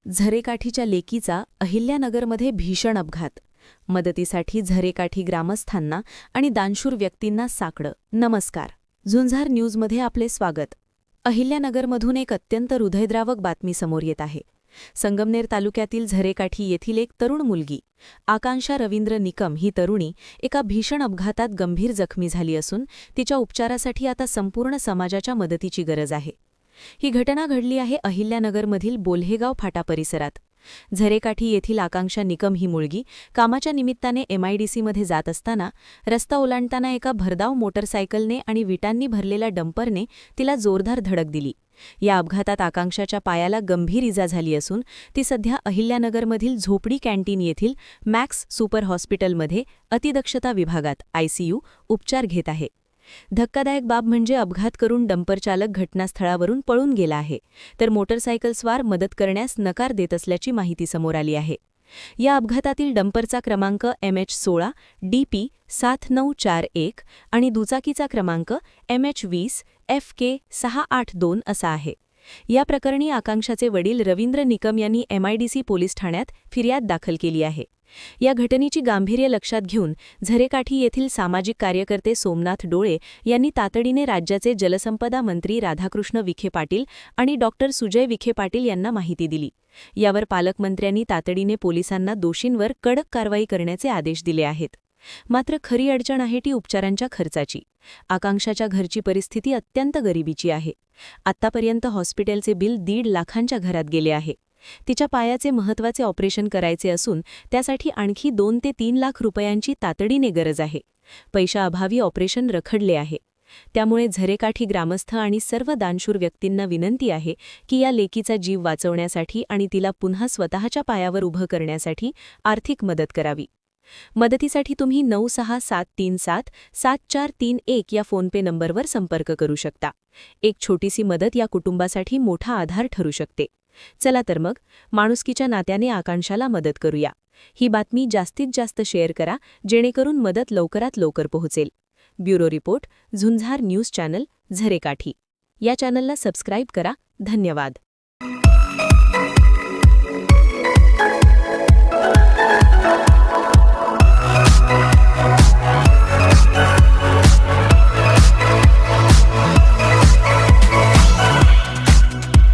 झरेकाठीच्या लेकीचा अहिल्यानगरमध्ये भीषण अपघात. मदतीसाठी झरेकाठी ग्रामस्थांना आणि दानशूर व्यक्तींना साकडं. नमस्कार, झुंजार न्यूजमध्ये आपले स्वागत. अहिल्यानगरमधून एक अत्यंत हृदयद्रावक बातमी समोर येत आहे. संगमनेर तालुक्यातील झरेकाठी येथील एक तरुण मुलगी आकांक्षा रवींद्र निकम ही तरुणी एका भीषण अपघातात गंभीर जखमी झाली असून तिच्या उपचारासाठी आता संपूर्ण समाजाच्या मदतीची गरज आहे. ही घटना घडली आहे अहिल्यानगरमधील बोल्हेगाव फाटा परिसरात. झरेकाठी येथील आकांक्षा निकम ही मुलगी कामाच्या निमित्ताने MIDCमध्ये जात असताना रस्ता ओलांडताना एका भरधाव मोटरसायकलने आणि विटांनी भरलेल्या डंपरने तिला जोरदार धडक दिली. या अपघातात आकांक्षाच्या पायाला गंभीर इजा झाली असून ती सध्या अहिल्यानगरमधील झोपडी कॅन्टीन येथील मॅक्स सुपर हॉस्पिटलमध्ये अतिदक्षता विभागात ICU उपचार घेत आहे. धक्कादायक बाब म्हणजे अपघात करून डंपर चालक घटनास्थळावरून पळून गेला आहे, तर मोटरसायकलस्वार मदत करण्यास नकार देत असल्याची माहिती समोर आली आहे. या अपघातातील डंपरचा क्रमांक MH16 DP 7941 आणि दुचाकीचा क्रमांक MH20 FK 682 असा आहे. या प्रकरणी आकांक्षाचे वडील रवींद्र निकम यांनी MIDC पोलीस ठाण्यात फिर्याद दाखल केली आहे. या घटनेची गांभीर्य लक्षात घेऊन झरेकाठी येथील सामाजिक कार्यकर्ते सोमनाथ डोळे यांनी तातडीने राज्याचे जलसंपदा मंत्री राधाकृष्ण विखे पाटील आणि डॉक्टर सुजय विखे पाटील यांना माहिती दिली. यावर पालकमंत्र्यांनी तातडीने पोलिसांना दोषींवर कडक कारवाई करण्याचे आदेश दिले आहेत. मात्र खरी अडचण आहे ती उपचारांच्या खर्चाची. आकांक्षाच्या घरची परिस्थिती अत्यंत गरिबीची आहे. आत्तापर्यंत हॉस्पिटलचे बिल 1.5 लाखांच्या घरात गेले आहे. तिच्या पायाचे महत्त्वाचे ऑपरेशन करायचे असून त्यासाठी आणखी 2 ते 3 लाख रुपयांची तातडीने गरज आहे. पैशाअभावी ऑपरेशन रखडले आहे. त्यामुळे झरेकाठी ग्रामस्थ आणि सर्व दानशूर व्यक्तींना विनंती आहे की या लेकीचा जीव वाचवण्यासाठी आणि तिला पुन्हा स्वतःच्या पायावर उभं करण्यासाठी आर्थिक मदत करावी. मदतीसाठी तुम्ही 9673777431 या फोनपे नंबरवर संपर्क करू शकता. एक छोटीशी मदत या कुटुंबासाठी मोठा आधार ठरू शकते. चला तर मग माणुसकीच्या नात्याने आकांक्षाला मदत करूया. ही बातमी जास्तीत जास्त शेअर करा जेणेकरून मदत लवकरात लवकर पोहोचेल. Bureau report, Zunjar news channel, Zarekathi. या चॅनलला सबस्क्राईब करा. धन्यवाद.